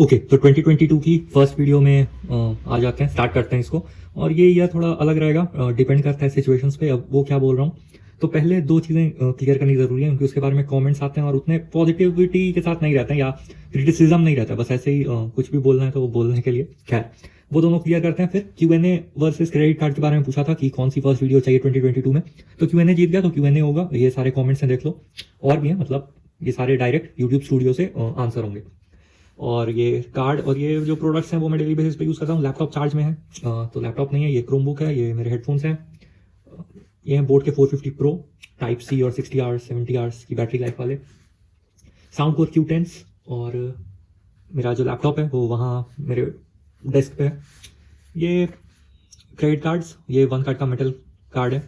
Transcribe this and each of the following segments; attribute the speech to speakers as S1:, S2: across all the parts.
S1: Okay, तो 2022 की first video में आ जाते हैं, स्टार्ट करते हैं इसको। और ये ईयर थोड़ा अलग रहेगा, डिपेंड करता है सिचुएशंस पे। अब वो क्या बोल रहा हूँ, तो पहले दो चीज़ें क्लियर करनी ज़रूरी है, क्योंकि उसके बारे में कमेंट्स आते हैं और उतने पॉजिटिविटी के साथ नहीं रहते हैं या क्रिटिसिज्म नहीं रहता है, बस ऐसे ही कुछ भी बोलना है तो वो बोलने के लिए। खैर, वो दोनों क्लियर करते हैं। फिर Q&A वर्सेस क्रेडिट कार्ड के बारे में पूछा था कि कौन सी फर्स्ट वीडियो चाहिए 2022 में, तो Q&A जीत गया, तो Q&A होगा। ये सारे कॉमेंट्स हैं, देख लो। और भी हैं, मतलब ये सारे डायरेक्ट यूट्यूब स्टूडियो से आंसर होंगे। और ये कार्ड और ये जो प्रोडक्ट्स हैं वो मैं डेली बेसिस पे यूज़ करता हूँ। लैपटॉप चार्ज में है, तो लैपटॉप नहीं है, ये क्रोमबुक है, ये मेरे हेडफोन्स हैं। ये हैं बोट के 450 प्रो टाइप सी और 60 आवर्स 70 आवर्स की बैटरी लाइफ वाले। Sound core Q10s। और मेरा जो लैपटॉप है वो वहाँ मेरे डेस्क पे है। ये क्रेडिट कार्ड्स, ये वन कार्ड का मेटल कार्ड है,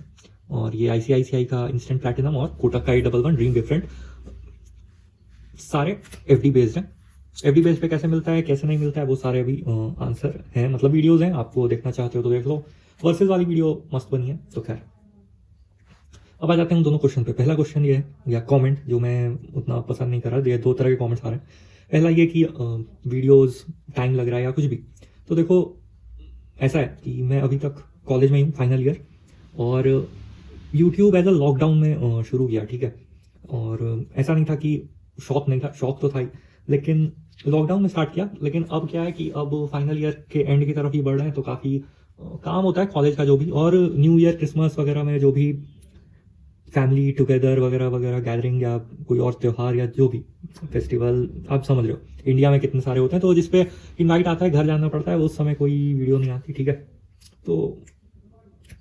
S1: और ये ICICI का इंस्टेंट प्लैटिनम और कोटक का 811 ड्रीम डिफरेंट। सारे FD बेस्ड हैं। FD बेस्ड पे कैसे मिलता है, कैसे नहीं मिलता है, वो सारे अभी आंसर हैं, मतलब वीडियोज़ हैं। आपको देखना चाहते हो तो देख लो। वर्सेस वाली वीडियो मस्त बनी है। तो खैर, अब आ जाते हैं उन दोनों क्वेश्चन पे। पहला क्वेश्चन ये है, या कमेंट जो मैं उतना पसंद नहीं कर रहा, ये दो तरह के कमेंट्स आ रहे हैं। पहला ये कि वीडियोस टाइम लग रहा है या कुछ भी। तो देखो, ऐसा है कि मैं अभी तक कॉलेज में ही हूँ, फाइनल ईयर, और यूट्यूब एज अ लॉकडाउन में शुरू किया, ठीक है। और ऐसा नहीं था कि शौक नहीं था, शौक तो था ही, लेकिन लॉकडाउन में स्टार्ट किया। लेकिन अब क्या है कि अब फाइनल ईयर के एंड की तरफ ही बढ़ रहे हैं, तो काफ़ी काम होता है कॉलेज का, जो भी। और न्यू ईयर क्रिसमस वगैरह में जो भी फैमिली टुगेदर वगैरह वगैरह गैदरिंग, या कोई और त्यौहार या जो भी फेस्टिवल, आप समझ रहे हो, इंडिया में कितने सारे होते हैं, तो जिसपे इनवाइट आता है, घर जाना पड़ता है, उस समय कोई वीडियो नहीं आती, ठीक है। तो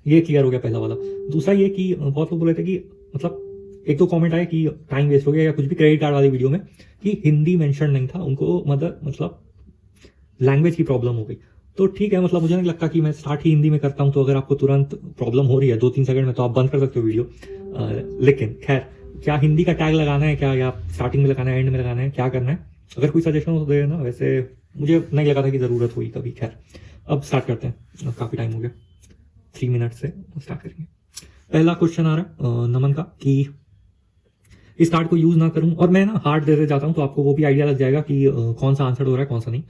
S1: ये क्लियर हो गया पहला वाला। दूसरा ये कि बहुत लोग बोल रहे थे कि, मतलब एक दो कमेंट आए कि टाइम वेस्ट हो गया या कुछ भी क्रेडिट कार्ड वाली वीडियो में, कि हिंदी मेंशन नहीं था उनको, मतलब लैंग्वेज की प्रॉब्लम हो गई। तो ठीक है, मतलब मुझे नहीं लगता कि मैं स्टार्ट ही हिंदी में करता हूँ, तो अगर आपको तुरंत प्रॉब्लम हो रही है 2-3 सेकंड में, तो आप बंद कर सकते हो वीडियो। लेकिन खैर, क्या हिंदी का टैग लगाना है क्या, या स्टार्टिंग में लगाना है, एंड में लगाना है, क्या करना है, अगर कोई सजेशन हो तो दे देना। वैसे मुझे नहीं लगा था कि ज़रूरत हुई कभी। खैर, अब स्टार्ट करते हैं, काफ़ी टाइम हो गया, 3 मिनट से स्टार्ट करेंगे। पहला क्वेश्चन आ रहा है नमन का, कि इस कार्ड को यूज़ ना करूं, और मैं ना हार्ड देते जाता हूं, तो आपको वो भी आइडिया लग जाएगा कि कौन सा आंसर हो रहा है, कौन सा नहीं।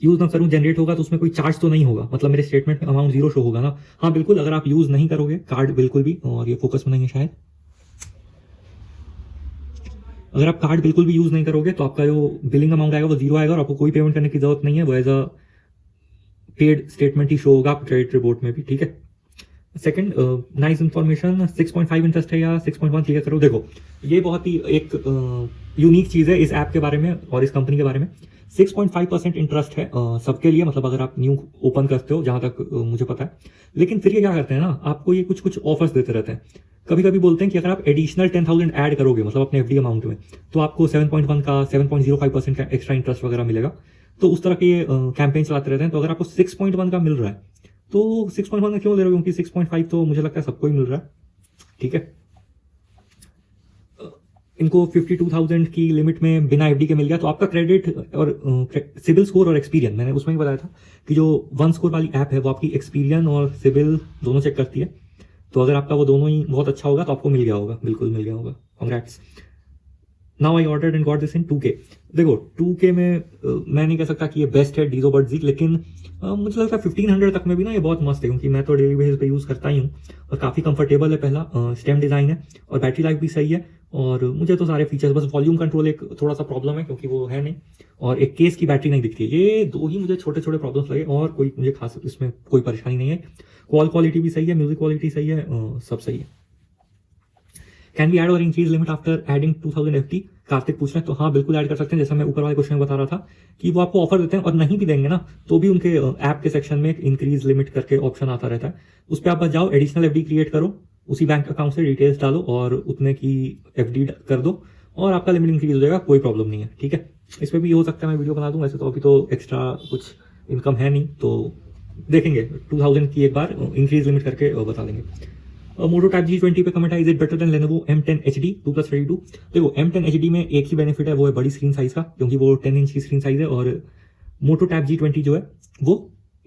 S1: यूज़ ना करूं, जनरेट होगा तो उसमें कोई चार्ज तो नहीं होगा, मतलब मेरे स्टेटमेंट में अमाउंट 0 शो होगा ना। हाँ बिल्कुल, अगर आप यूज़ नहीं करोगे कार्ड बिल्कुल भी, और ये फोकस में नहीं है शायद, अगर आप कार्ड बिल्कुल भी यूज़ नहीं करोगे तो आपका जो बिलिंग अमाउंट आएगा वो 0 आएगा, और आपको कोई पेमेंट करने की जरूरत नहीं है, वो एज अ पेड स्टेटमेंट ही शो होगा क्रेडिट रिपोर्ट में भी, ठीक है। सेकंड, नाइस इन्फॉर्मेशन, 6.5 इंटरेस्ट है या 6.1 क्लियर करो। देखो, ये बहुत ही एक यूनिक चीज़ है इस ऐप के बारे में और इस कंपनी के बारे में। 6.5% इंटरेस्ट है सबके लिए, मतलब अगर आप न्यू ओपन करते हो, जहां तक मुझे पता है। लेकिन फिर ये क्या करते हैं ना, आपको ये कुछ कुछ ऑफर्स देते रहते हैं। कभी कभी बोलते हैं कि अगर आप एडिशनल 10,000 ऐड करोगे, मतलब अपने FD अमाउंट में, तो आपको 7.1 का 7.05% का एक्स्ट्रा इंटरेस्ट वगैरह मिलेगा। तो उस तरह के कैंपेन चलाते रहते हैं। तो अगर आपको 6.1 का मिल रहा है, तो 6.1 का क्यों ले रहे हो, क्योंकि 6.5 तो मुझे लगता है सबको ही मिल रहा है, ठीक है। इनको 52,000 की लिमिट में बिना FD के मिल गया, तो आपका क्रेडिट और सिबिल स्कोर और एक्सपीरियन, मैंने उसमें ही बताया था कि जो वन स्कोर वाली ऐप है वो आपकी एक्सपीरियन और सिबिल दोनों चेक करती है। तो अगर आपका वो दोनों ही बहुत अच्छा होगा तो आपको मिल गया होगा, बिल्कुल मिल गया होगा, congrats. Now I ordered and got this in 2K। देखो 2K में मैं नहीं कह सकता कि ये बेस्ट है डीजो बर्डजी, लेकिन मुझे लगता है 1500 तक में भी ना ये बहुत मस्त है, क्योंकि मैं तो डेली बेसिस पे यूज़ करता ही हूँ, और काफ़ी कंफर्टेबल है। पहला स्टेम डिज़ाइन है, और बैटरी लाइफ भी सही है, और मुझे तो सारे फीचर्स, बस वॉल्यूम कंट्रोल एक थोड़ा सा प्रॉब्लम है क्योंकि वो है नहीं, और एक केस की बैटरी नहीं दिखती है। ये दो ही मुझे छोटे छोटे प्रॉब्लम्स लगे, और कोई मुझे खास इसमें कोई परेशानी नहीं है। कॉल क्वालिटी भी सही है, म्यूजिक क्वालिटी सही है, सब सही है। कैन बी ऐड और increase limit after adding 2000 FD, Kartik पूछ रहे हैं। तो हाँ बिल्कुल ऐड कर सकते हैं, जैसा मैं ऊपर वाले क्वेश्चन में बता रहा था कि वो आपको ऑफर देते हैं, और नहीं भी देंगे ना तो भी उनके ऐप के सेक्शन में इंक्रीज लिमिट करके ऑप्शन आता रहता है। उस पर आप बस जाओ, एडिशनल FD क्रिएट करो, उसी बैंक अकाउंट से डिटेल्स डालो और उतने की FD कर दो, और आपका लिमिट इंक्रीज हो जाएगा, कोई प्रॉब्लम नहीं है, ठीक है। इस पर भी हो सकता है मैं वीडियो बना दूँ, वैसे तो अभी तो एक्स्ट्रा कुछ इनकम है नहीं, तो देखेंगे 2000 की एक बार इंक्रीज लिमिट करके बता देंगे। मोटो टैब G20 पे कमेंट है, is it better than Lenovo M10 HD 2+32। देखो M10 HD में एक ही बेनिफिट है, वो है बड़ी स्क्रीन साइज का, क्योंकि वो 10 इंच की स्क्रीन साइज है, और मोटो टैब G20 जो है वो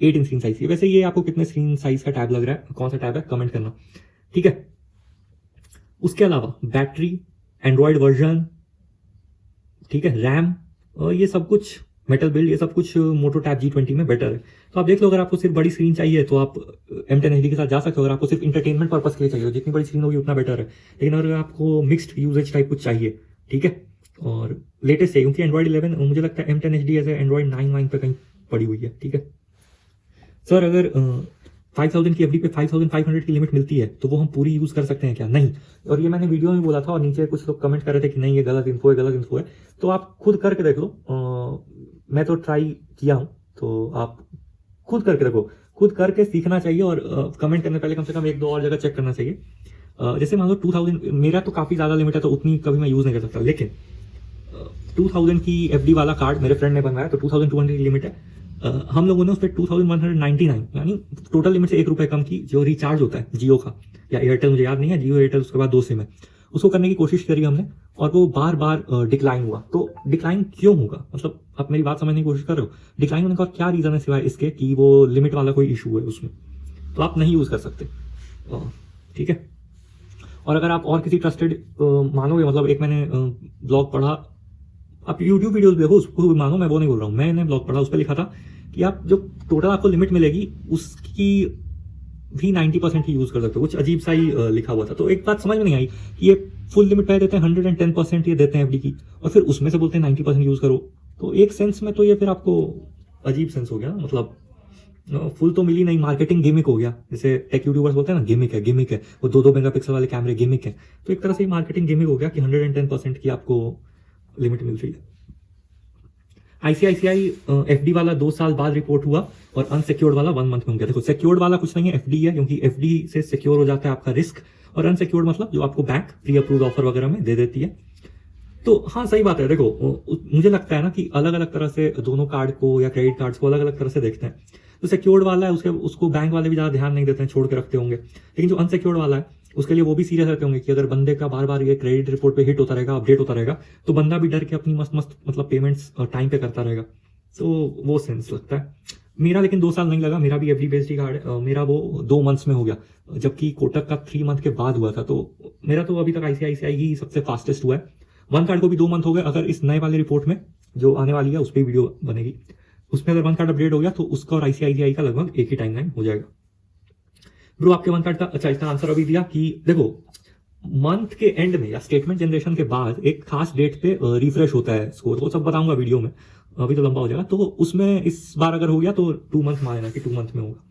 S1: 8 इंच स्क्रीन साइज की। वैसे ये आपको कितने स्क्रीन साइज का टैब लग रहा है, कौन सा टैब है, कमेंट करना, ठीक है। उसके अलावा बैटरी, एंड्रॉयड वर्जन, ठीक है, रैम, ये सब कुछ मेटल बिल्ड, ये सब कुछ मोटो टैब G20 में बेटर है। तो आप देख लो, अगर आपको सिर्फ बड़ी स्क्रीन चाहिए तो आप M10 HD के साथ जा सकते हो। अगर आपको सिर्फ इंटरटेनमेंट पर्पस के लिए चाहिए, जितनी बड़ी स्क्रीन होगी उतना बेटर है। लेकिन अगर आपको मिक्स्ड यूजेज टाइप कुछ चाहिए, ठीक है, और लेटेस्ट है, क्योंकि एंड्रॉइड 11 मुझे लगता है M10 HD ऐसे एंड्रॉइड 9 पे कहीं पड़ी हुई है, ठीक है। सर अगर 5000 की एफडी पे 5500 की लिमिट मिलती है तो वो हम पूरी यूज कर सकते हैं क्या? नहीं। और ये मैंने वीडियो में बोला था और नीचे कुछ लोग कमेंट कर रहे थे कि नहीं ये गलत इन्फो है, गलत इन्फो है। तो आप खुद करके देख लो। मैं तो ट्राई किया हूँ, तो आप खुद करके देखो, खुद करके सीखना चाहिए। और कमेंट करने पहले कम से कम 1-2 और जगह चेक करना चाहिए। जैसे मान लो 2000, मेरा तो काफ़ी ज़्यादा लिमिट है तो उतनी कभी मैं यूज़ नहीं कर सकता। लेकिन 2000 की एफडी वाला कार्ड मेरे फ्रेंड ने बनवाया, तो 2200 की लिमिट है। हम लोगों ने उस पर 2199 यानी टोटल लिमिट से ₹1 कम की, जो रिचार्ज होता है जियो का या एयरटेल, मुझे याद नहीं है, जियो एयरटेल उसके बाद 2 सिम है, उसको करने की कोशिश करी हमने और वो बार बार डिक्लाइन हुआ। तो डिक्लाइन क्यों होगा, मतलब आप मेरी बात समझने की कोशिश कर रहे हो, डिक्लाइन होने का क्या रीजन है सिवाय इसके कि वो लिमिट वाला कोई इशू है उसमें, तो आप नहीं यूज कर सकते, ठीक है। और अगर आप और किसी ट्रस्टेड मानोगे, मतलब एक मैंने ब्लॉग पढ़ा, आप यूट्यूब वीडियोस देखो उसको मानो, मैं वो नहीं बोल रहा हूँ, मैंने ब्लॉग पढ़ा, उस पर लिखा था कि आप जो टोटल आपको लिमिट मिलेगी उसकी भी 90% ही यूज कर सकते हो। कुछ अजीब सा ही लिखा हुआ था। तो एक बात समझ में नहीं आई कि ये फुल लिमिट पे देते हैं 110% ये देते हैं एफडी की, और फिर उसमें से बोलते हैं 90% यूज करो। तो एक सेंस में तो ये फिर आपको अजीब सेंस हो गया, मतलब फुल तो मिली नहीं, मार्केटिंग गिमिक हो गया। जैसे टेक यूट्यूबर्स बोलते हैं ना, गिमिक है, गिमिक है, वो 2-2 मेगापिक्सल वाले कैमरे गिमिक है। तो एक तरह से मार्केटिंग गिमिक हो गया कि 110% की आपको लिमिट मिल रही है। आईसीआईसीआई एफडी वाला 2 साल बाद रिपोर्ट हुआ और अनसिक्योर्ड वाला 1 मंथ में हो गया। देखो सिक्योर्ड वाला कुछ नहीं है, एफडी है, क्योंकि एफडी से सिक्योर हो जाता है आपका रिस्क, और अनसिक्योर्ड मतलब जो आपको बैंक प्री अप्रूव्ड ऑफर वगैरह में दे देती है। तो हाँ सही बात है। देखो मुझे लगता है ना कि अलग अलग तरह से दोनों कार्ड को या क्रेडिट कार्ड्स को अलग अलग तरह से देखते हैं। तो सिक्योर्ड वाला है उसको बैंक वाले भी ज्यादा ध्यान नहीं देते हैं, छोड़ के रखते होंगे। लेकिन जो अनसिक्योर्ड वाला है उसके लिए वो भी सीरियस रहते होंगे कि अगर बंदे का बार बार ये क्रेडिट रिपोर्ट पे हिट होता रहेगा, अपडेट होता रहेगा, तो बंदा भी डर के अपनी मस्त मस्त मतलब पेमेंट्स टाइम पे करता रहेगा। तो वो सेंस लगता है मेरा। लेकिन 2 साल नहीं लगा, मेरा भी एफडी बेस्ड कार्ड है, मेरा वो 2 मंथ्स में हो गया, जबकि कोटक का 3 मंथ के बाद हुआ था। तो मेरा तो अभी तक आईसीआईसीआई ही सबसे फास्टेस्ट हुआ है। 1 कार्ड को भी 2 मंथ हो गए। अगर इस नए वाले रिपोर्ट में जो आने वाली है उस पर वीडियो बनेगी, उसमें अगर 1 कार्ड अपडेट हो गया तो उसका और आईसीआईसीआई का लगभग एक ही टाइमलाइन हो जाएगा। ब्रो आपके 1 कार्ड का, अच्छा इसका आंसर अभी दिया कि देखो मंथ के एंड में या स्टेटमेंट जनरेशन के बाद एक खास डेट पे रिफ्रेश होता है स्कोर, वो सब बताऊंगा वीडियो में, अभी तो लंबा हो जाएगा। तो उसमें इस बार अगर हो गया तो 2 मंथ मान लेना कि 2 मंथ में होगा।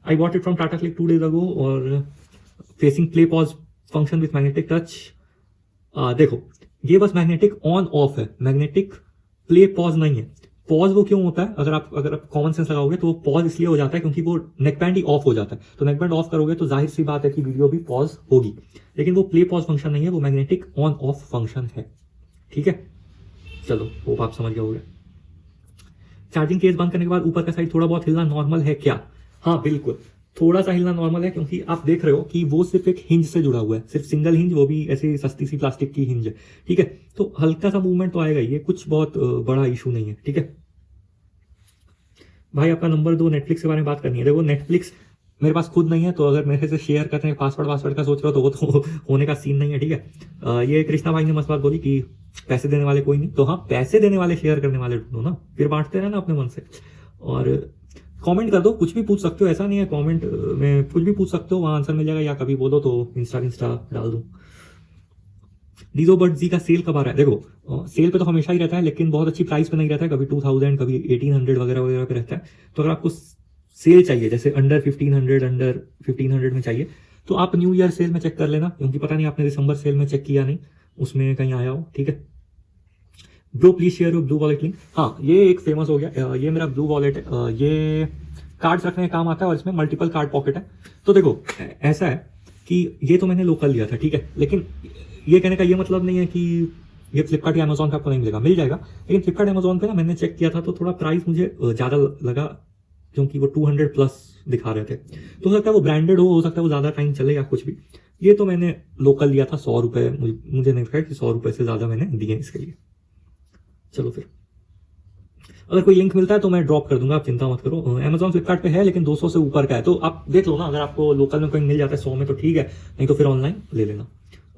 S1: I bought it from Tata click 2 days ago और facing play pause function with magnetic touch. देखो ये बस मैग्नेटिक ऑन ऑफ है, मैग्नेटिक प्ले पॉज नहीं है। पॉज वो क्यों होता है, अगर आप कॉमन सेंस लगाओगे तो वो पॉज इसलिए हो जाता है क्योंकि वो नेकबैंड ही ऑफ हो जाता है। तो नेकबैंड ऑफ करोगे तो जाहिर सी बात है कि वीडियो भी पॉज होगी, लेकिन वो प्ले पॉज फंक्शन नहीं है, वो मैग्नेटिक ऑन ऑफ फंक्शन है, ठीक है। चलो वो आप समझ गए होगे। चार्जिंग केस बंद करने के बाद ऊपर का साइड थोड़ा बहुत हिलना नॉर्मल है क्या? हाँ बिल्कुल, थोड़ा सा हिलना नॉर्मल है, क्योंकि आप देख रहे हो कि वो सिर्फ एक हिंज से जुड़ा हुआ है, सिर्फ सिंगल हिंज, वो भी ऐसी सस्ती सी प्लास्टिक की हिंज है, ठीक है। तो हल्का सा मूवमेंट तो आएगा, ये कुछ बहुत बड़ा इशू नहीं है, ठीक है। भाई आपका नंबर 2, नेटफ्लिक्स के बारे में बात करनी है। देखो नेटफ्लिक्स मेरे पास खुद नहीं है, तो अगर मेरे से शेयर करते हैं पासवर्ड का सोच रहे हो तो वो तो होने का सीन नहीं है, ठीक है। ये कृष्णा भाई ने मस्त बात बोली कि पैसे देने वाले कोई नहीं, तो हाँ पैसे देने वाले शेयर करने वाले ढूंढो ना, फिर बांटते रहना अपने मन से। और कमेंट कर दो, कुछ भी पूछ सकते हो, ऐसा नहीं है, कमेंट में कुछ भी पूछ सकते हो, वहां आंसर मिल जाएगा, या कभी बोलो तो इंस्टा डाल दूं। डीजो बर्ड जी का सेल कब आ रहा है? देखो सेल पे तो हमेशा ही रहता है, लेकिन बहुत अच्छी प्राइस पे नहीं रहता है, कभी 2000 कभी 1800 वगैरह वगैरह पे रहता है। तो अगर आपको सेल चाहिए, जैसे अंडर 1500 में चाहिए, तो आप न्यू ईयर सेल में चेक कर लेना, क्योंकि पता नहीं आपने दिसंबर सेल में चेक किया नहीं, उसमें कहीं आया हो, ठीक है। Bro please share your blue wallet link. हाँ ये एक फेमस हो गया, ये मेरा ब्लू वॉलेट है, ये कार्ड्स रखने का काम आता है और इसमें मल्टीपल कार्ड पॉकेट है। तो देखो ऐसा है कि ये तो मैंने लोकल लिया था, ठीक है, लेकिन ये कहने का ये मतलब नहीं है कि ये फ्लिपकार्ट या अमेजोन पे आपको नहीं मिलेगा, मिल जाएगा। लेकिन फ्लिपकार्ट अमेजोन पे ना मैंने चेक किया था तो थोड़ा प्राइस मुझे ज़्यादा लगा, क्योंकि वो 200 प्लस दिखा रहे थे। तो हो सकता है वो ब्रांडेड हो सकता है वो ज़्यादा टाइम चलेगा कुछ भी। ये तो मैंने लोकल लिया था 100 रुपये, मुझे नहीं लगता कि 100 रुपये से ज़्यादा मैंने दिए इसके लिए। चलो फिर अगर कोई लिंक मिलता है तो मैं ड्रॉप कर दूंगा, आप चिंता मत करो। अमेजोन फ्लिपकार्ट पे है लेकिन 200 से ऊपर का है, तो आप देख लो ना, अगर आपको लोकल में कोई मिल जाता है 100 में तो ठीक है, नहीं तो फिर ऑनलाइन ले लेना।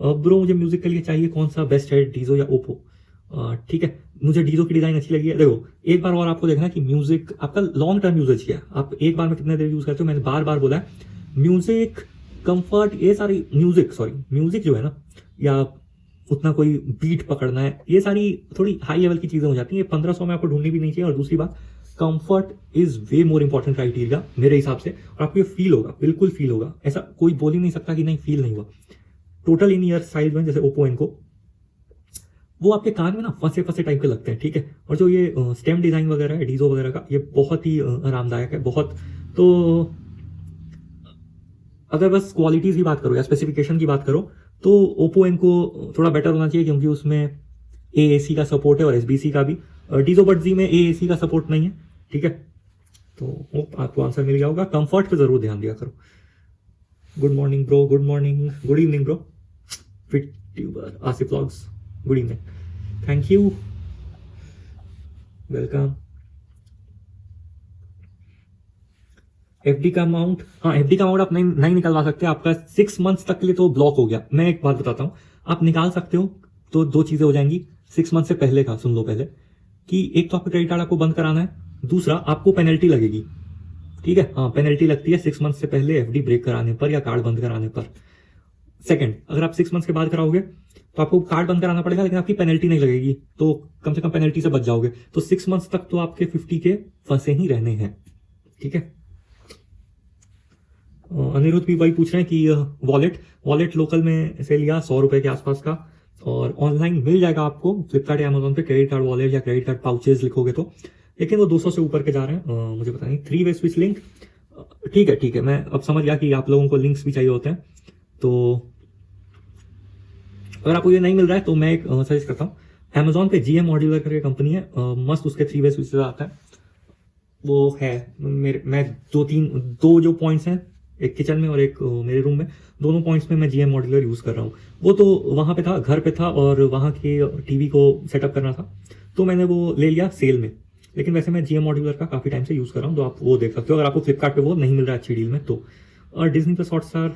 S1: ब्रो मुझे म्यूजिक के लिए चाहिए, कौन सा बेस्ट है, डीजो या ओप्पो? ठीक है, मुझे डीजो की डिज़ाइन अच्छी लगी है। देखो एक बार और आपको देखना है कि म्यूजिक आपका लॉन्ग टर्म यूजेज क्या है, आप एक बार में कितने देर यूज करते हो। मैंने बार बार बोला है म्यूजिक कंफर्ट, ये सारी म्यूजिक जो है ना, या उतना कोई बीट पकड़ना है, ये सारी थोड़ी हाई लेवल की चीजें हो जाती हैं। 1500 में आपको ढूंढनी भी नहीं चाहिए। और दूसरी बात, comfort is way more important criteria मेरे हिसाब से। और आपको ये फील होगा, बिल्कुल फील होगा, ऐसा कोई बोल ही नहीं सकता कि नहीं फील नहीं हुआ। टोटल इन ईयर साइज में जैसे ओप्पो इनको, वो आपके कान में ना फंसे फंसे टाइप के लगते हैं, ठीक है। और जो ये स्टेम डिजाइन वगैरह है डीजो वगैरह का, ये बहुत ही आरामदायक है, बहुत। तो अगर बस क्वालिटीज की बात करो या स्पेसिफिकेशन की बात करो तो ओप्पो इनको थोड़ा बेटर होना चाहिए, क्योंकि उसमें AAC का सपोर्ट है और SBC का भी। डीजो बड जी में AAC का सपोर्ट नहीं है, ठीक है। तो होप आपको आंसर मिल गया होगा। कंफर्ट पे जरूर ध्यान दिया करो। Good morning bro, good morning, good evening bro, fit tuber Asif vlogs, good evening, thank you, welcome. FD का अमाउंट, हाँ FD का अमाउंट आप नहीं निकलवा सकते, आपका 6 मंथ्स तक के लिए तो ब्लॉक हो गया। मैं एक बात बताता हूँ, आप निकाल सकते हो तो दो चीजें हो जाएंगी 6 मंथ से पहले का। सुन लो पहले कि एक तो आपका क्रेडिट कार्ड आपको बंद कराना है, दूसरा आपको पेनल्टी लगेगी, ठीक है। हाँ पेनल्टी लगती है 6 मंथ से पहले FD ब्रेक कराने पर या कार्ड बंद कराने पर। सेकंड, अगर आप 6 मंथ के बाद कराओगे तो आपको कार्ड बंद कराना पड़ेगा, लेकिन आपकी पेनल्टी नहीं लगेगी, तो कम से कम पेनल्टी से बच जाओगे। तो 6 मंथ तक तो आपके 50 के फंसे ही रहने हैं, ठीक है। अनिरुद्ध भी भाई पूछ रहे हैं कि वॉलेट लोकल में से लिया 100 रुपए के आसपास का, और ऑनलाइन मिल जाएगा आपको फ्लिपकार्ट या अमेजोन पे, क्रेडिट कार्ड वॉलेट या क्रेडिट कार्ड पाउचेज लिखोगे तो, लेकिन वो 200 से ऊपर के जा रहे हैं। मुझे पता नहीं। 3 वे स्विच लिंक, ठीक है, मैं अब समझ गया कि आप लोगों को लिंक्स भी चाहिए होते हैं। तो अगर आपको ये नहीं मिल रहा है तो मैं एक सजेस्ट करता हूँ, अमेजोन पे GM मॉड्यूलर करके कंपनी है, मस्त उसके 3 वे स्विच आता है, वो है मैं दो जो पॉइंट्स हैं, एक किचन में और एक मेरे रूम में, दोनों पॉइंट्स में मैं GM मॉड्यूलर यूज कर रहा हूँ। वो तो वहां पे था, घर पे था, और वहां के टीवी को सेटअप करना था, तो मैंने वो ले लिया सेल में। लेकिन वैसे मैं GM मॉड्यूलर का काफी टाइम से यूज कर रहा हूँ, तो आप वो देख सकते हो अगर आपको फ्लिपकार्ट पे वो नहीं मिल रहा है अच्छी डील में तो। और डिज्नी प्लस हॉटस्टार,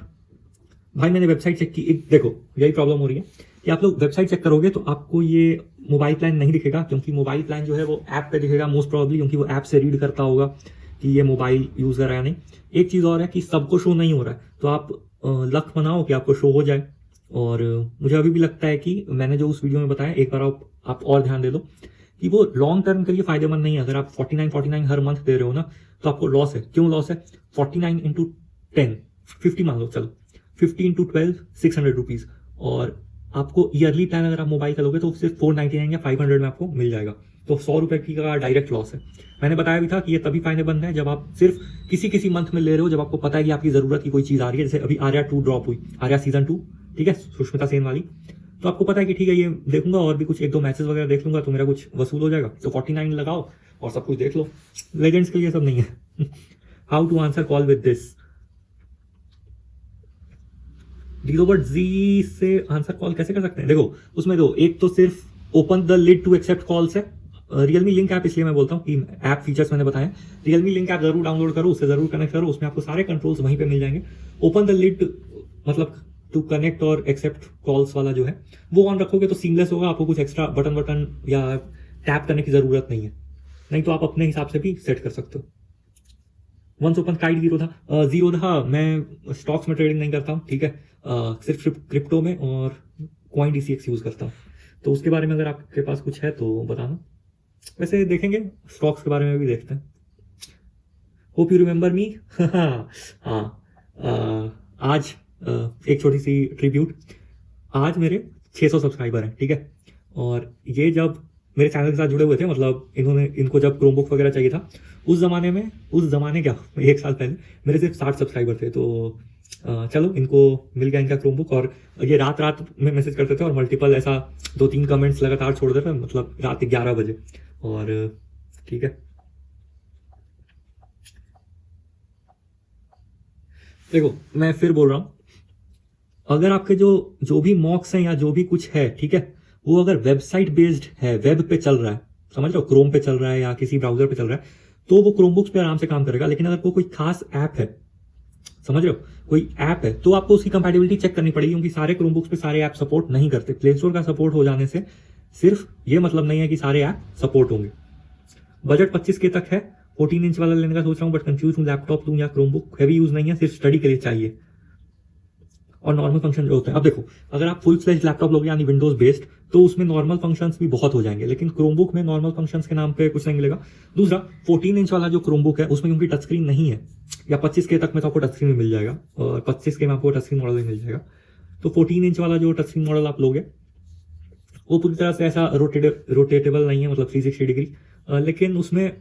S1: भाई मैंने वेबसाइट चेक की, देखो यही प्रॉब्लम हो रही है कि आप लोग वेबसाइट चेक करोगे तो आपको ये मोबाइल प्लान नहीं दिखेगा, क्योंकि मोबाइल प्लान जो है वो ऐप पे दिखेगा मोस्ट प्रॉब्ली, क्योंकि वो ऐप से रीड करता होगा कि ये मोबाइल यूजर है या नहीं। एक चीज और है कि सबको शो नहीं हो रहा है, तो आप लक बनाओ कि आपको शो हो जाए। और मुझे अभी भी लगता है कि मैंने जो उस वीडियो में बताया, एक बार आप और ध्यान दे दो कि वो लॉन्ग टर्म के लिए फायदेमंद नहीं है। अगर आप 49 हर मंथ दे रहे हो ना, तो आपको लॉस है। क्यों लॉस है? 49 इंटू 10, 50 मान लो, चलो 50 इंटू 12, 600 रुपीज। और आपको ईयरली प्लान अगर आप मोबाइल का लोगे तो सिर्फ 499 या 500 में आपको मिल जाएगा। तो 100 रुपए की का डायरेक्ट लॉस है। मैंने बताया भी था कि ये तभी फायदेमंद है जब आप सिर्फ किसी मंथ में ले रहे हो, जब आपको पता है कि आपकी जरूरत की कोई चीज आ रही है। जैसे अभी आर्या 2 ड्रॉप हुई, आर्या सीजन 2, ठीक है, सुष्मिता सेन वाली, तो आपको पता है कि ठीक है ये देखूंगा और भी कुछ 1-2 मैचेस वगैरह देख लूंगा तो मेरा कुछ वसूल हो जाएगा, तो 49 लगाओ और सब कुछ देख लो। लेजेंड्स के लिए सब नहीं है। How to answer call with this, डीरोबर्ट जी से आंसर कॉल कैसे कर सकते हैं? देखो उसमें दो, एक तो सिर्फ open the lid to accept calls है। रियलमी लिंक ऐप इसलिए मैं बोलता हूँ कि ऐप फीचर्स मैंने बताए, रियलमी लिंक ऐप जरूर डाउनलोड करो, उससे जरूर कनेक्ट करो, उसमें आपको सारे कंट्रोल्स वहीं पे मिल जाएंगे। ओपन द लिड मतलब टू कनेक्ट और एक्सेप्ट कॉल्स वाला जो है वो ऑन रखोगे तो सीमलेस होगा, आपको कुछ एक्स्ट्रा बटन या टैप करने की जरूरत नहीं है। नहीं तो आप अपने हिसाब से भी सेट कर सकते हो। वंस ओपन काइट जीरो था। मैं स्टॉक्स में ट्रेडिंग नहीं करता हूँ, ठीक है, सिर्फ क्रिप्टो में और कॉइन DCX यूज करता हूँ। तो उसके बारे में अगर आपके पास कुछ है तो बताना। वैसे देखेंगे, स्टॉक्स के बारे में भी देखते हैं। होप यू रिमेंबर मी। हाँ, आज एक छोटी सी ट्रिब्यूट, आज मेरे 600 सब्सक्राइबर हैं, ठीक है। और ये जब मेरे चैनल के साथ जुड़े हुए थे, मतलब इनको जब क्रोमबुक वगैरह चाहिए था, उस जमाने क्या 1 साल पहले मेरे सिर्फ 60 सब्सक्राइबर थे। तो चलो इनको मिल गया इनका क्रोमबुक, और ये रात में मैसेज करते थे और मल्टीपल ऐसा 2-3 कमेंट्स लगातार छोड़ देते थे, मतलब रात 11 बजे। और ठीक है, देखो मैं फिर बोल रहा हूं, अगर आपके जो भी मॉक्स हैं या जो भी कुछ है, ठीक है, वो अगर वेबसाइट बेस्ड है, वेब पे चल रहा है, समझ लो क्रोम पे चल रहा है या किसी ब्राउजर पे चल रहा है, तो वो क्रोमबुक्स पे आराम से काम करेगा। लेकिन अगर वो कोई खास ऐप है, समझ रहे हो, कोई ऐप है, तो आपको उसकी कंपैटिबिलिटी चेक करनी पड़ेगी, क्योंकि सारे क्रोमबुक्स पे सारे ऐप सपोर्ट नहीं करते। प्ले स्टोर का सपोर्ट हो जाने से सिर्फ ये मतलब नहीं है कि सारे ऐप सपोर्ट होंगे। बजट 25K तक है, 14 इंच वाला लेने का सोच रहा हूँ, बट कंफ्यूज हूँ लैपटॉप लूँ या क्रोमबुक। हैवी यूज नहीं है, सिर्फ स्टडी के लिए चाहिए और नॉर्मल फंक्शन जो होते हैं। अब देखो, अगर आप फुल फ्लेज लैपटॉप लोगे यानी विंडोज बेस्ड, तो उसमें नॉर्मल फंक्शंस भी बहुत हो जाएंगे, लेकिन क्रोमबुक में नॉर्मल फंक्शंस के नाम पे कुछ नहीं मिलेगा। दूसरा, 14 इंच वाला जो क्रोमबुक है उसमें क्योंकि टच स्क्रीन नहीं है, या 25K तक में तो आपको टच स्क्रीन मिल जाएगा, और 25K में आपको टच स्क्रीन मॉडल भी मिल जाएगा। तो 14 इंच वाला जो टच स्क्रीन मॉडल आप लोगे वो पूरी तरह से ऐसा रोटेटेबल नहीं है, मतलब 360 डिग्री, लेकिन उसमें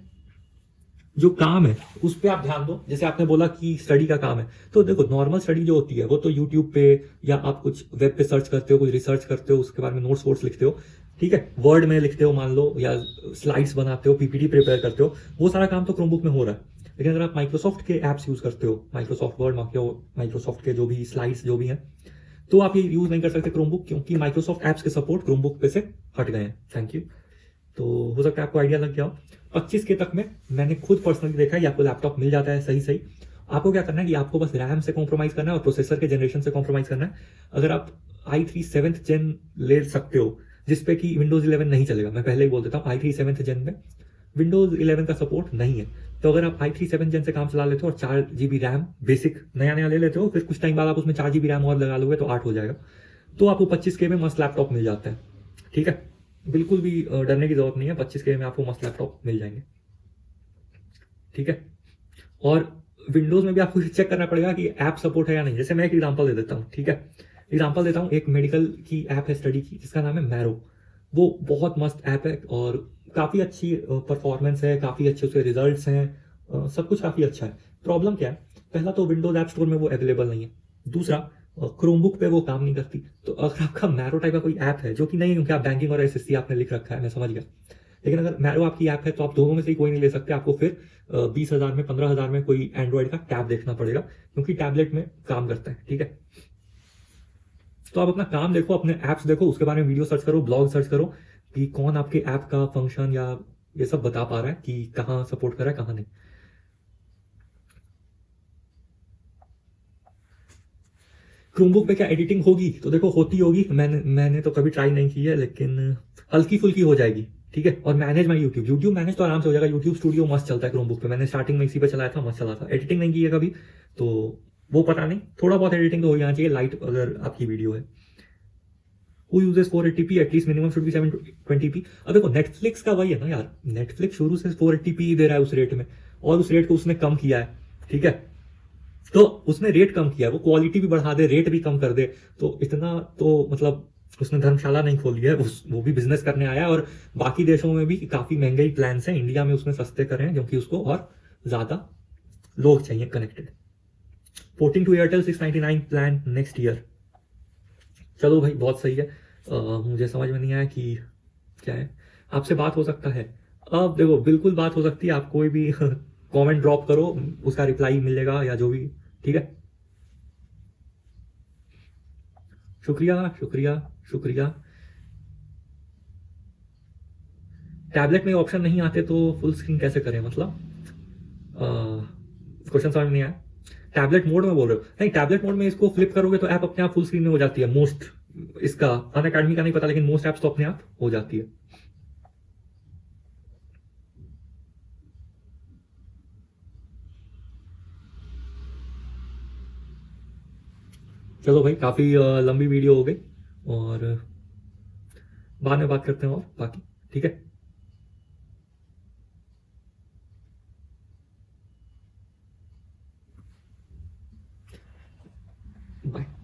S1: जो काम है उस पर आप ध्यान दो। जैसे आपने बोला कि स्टडी का काम है, तो देखो नॉर्मल स्टडी जो होती है वो तो यूट्यूब पे या आप कुछ वेब पे सर्च करते हो, कुछ रिसर्च करते हो, उसके बारे में नोट्स वोट्स लिखते हो, ठीक है, वर्ड में लिखते हो मान लो, या स्लाइड्स बनाते हो, पीपीटी प्रिपेयर करते हो, वो सारा काम तो क्रोमबुक में हो रहा है। लेकिन अगर आप माइक्रोसॉफ्ट के ऐप्स यूज करते हो, माइक्रोसॉफ्ट वर्ड, माइक्रोसॉफ्ट के जो भी स्लाइड्स जो भी हैं, तो आप ये यूज नहीं कर सकते क्रोमबुक, क्योंकि माइक्रोसॉफ्ट ऐप्स के सपोर्ट क्रोमबुक पे से हट गए हैं। Thank you. तो हो सकता है आपको आइडिया लग गया हो। 25K तक में मैंने खुद पर्सनली देखा है कि आपको लैपटॉप मिल जाता है सही सही। आपको क्या करना है कि आपको बस रैम से कॉम्प्रोमाइज करना है और प्रोसेसर के जनरेशन से कॉम्प्रोमाइज करना है। अगर आप i3 7th जेन ले सकते हो जिसपे कि विंडोज 11 नहीं चलेगा, मैं पहले ही बोल देता हूँ i3 7th जेन में विंडोज 11 का सपोर्ट नहीं है, तो अगर आप i3 7th जेन से काम चला लेते हो और 4 GB रैम बेसिक नया नया ले लेते हो, फिर कुछ टाइम बाद आप उसमें 4 GB रैम और लगा लोगे तो 8 हो जाएगा, तो आपको 25K में मस्त लैपटॉप मिल जाता है। ठीक है, बिल्कुल भी डरने की जरूरत नहीं है, 25K में आपको मस्त लैपटॉप मिल जाएंगे। ठीक है, और विंडोज में भी आपको चेक करना पड़ेगा कि ऐप सपोर्ट है या नहीं। जैसे मैं एक एग्जांपल दे देता हूँ, ठीक है, एग्जांपल देता हूँ, एक मेडिकल की ऐप है स्टडी की जिसका नाम है मैरो। वो बहुत मस्त ऐप है और काफ़ी अच्छी परफॉर्मेंस है, काफ़ी अच्छे उसके रिजल्ट्स हैं, सब कुछ काफ़ी अच्छा है। प्रॉब्लम क्या है, पहला तो विंडोज ऐप स्टोर में वो अवेलेबल नहीं है, दूसरा क्रोमबुक पे वो काम नहीं करती। तो अगर आपका मैरो टाइप का कोई ऐप है, जो कि नहीं है क्योंकि आप बैंकिंग और एसएससी आपने लिख रखा है, मैं समझ गया, लेकिन अगर मैरो आपकी ऐप है तो आप दोनों में से ही कोई नहीं ले सकते, आपको फिर 20,000 में 15,000 में कोई एंड्रॉइड का टैब देखना पड़ेगा, क्योंकि टैबलेट में काम करता है। ठीक है, तो आप अपना काम देखो, अपने ऐप्स देखो, उसके बारे में वीडियो सर्च करो, ब्लॉग सर्च करो कि कौन आपके ऐप का फंक्शन या ये सब बता पा रहा है कि कहाँ सपोर्ट कर रहा है कहाँ नहीं। क्रोमबुक पे क्या एडिटिंग होगी, तो देखो होती होगी, मैंने तो कभी ट्राई नहीं की है, लेकिन हल्की फुल्की हो जाएगी। ठीक है, और manage my YouTube, YouTube manage तो आराम से हो जाएगा, यूट्यूब स्टूडियो मस्त चलता है क्रोमबुक पे, मैंने स्टार्टिंग में इसी पे चलाया था, मस्त चला था। एडिटिंग नहीं की है कभी, तो वो पता नहीं, थोड़ा बहुत एडिटिंग तो हो जाना चाहिए लाइट अगर आपकी वीडियो है। Who uses 480p, at least minimum should be 720p। अब देखो नेटफ्लिक्स का वही है ना यार, नेटफ्लिक्स शुरू से 480p दे रहा है उस रेट में, और उस रेट को उसने कम किया है। ठीक है, तो उसने रेट कम किया, वो क्वालिटी भी बढ़ा दे, रेट भी कम कर दे, तो इतना तो मतलब उसने धर्मशाला नहीं खोली है, वो भी बिजनेस करने आया है। और बाकी देशों में भी काफी महंगे ही प्लान हैं, इंडिया में उसने सस्ते करे हैं क्योंकि उसको और ज्यादा लोग चाहिए connected. Porting to Airtel 699 plan next year. चलो भाई, बहुत सही है। मुझे समझ में नहीं आया कि क्या है, आपसे बात हो सकता है। अब देखो बिल्कुल बात हो सकती है, आप कोई भी कमेंट ड्रॉप करो, उसका रिप्लाई मिलेगा या जो भी। ठीक है, शुक्रिया शुक्रिया शुक्रिया। टैबलेट में ऑप्शन नहीं आते तो फुल स्क्रीन कैसे करें, मतलब क्वेश्चन समझ में नहीं आया। टैबलेट मोड में बोल रहे हो, नहीं टैबलेट मोड में इसको फ्लिप करोगे तो ऐप अपने आप फुल स्क्रीन में हो जाती है मोस्ट। इसका अन अकेडमी का नहीं पता, लेकिन मोस्ट ऐप्स तो अपने आप हो जाती है। चलो भाई, काफी लंबी वीडियो हो गई, और बाद में बात करते हैं और बाकी। ठीक है, बाय।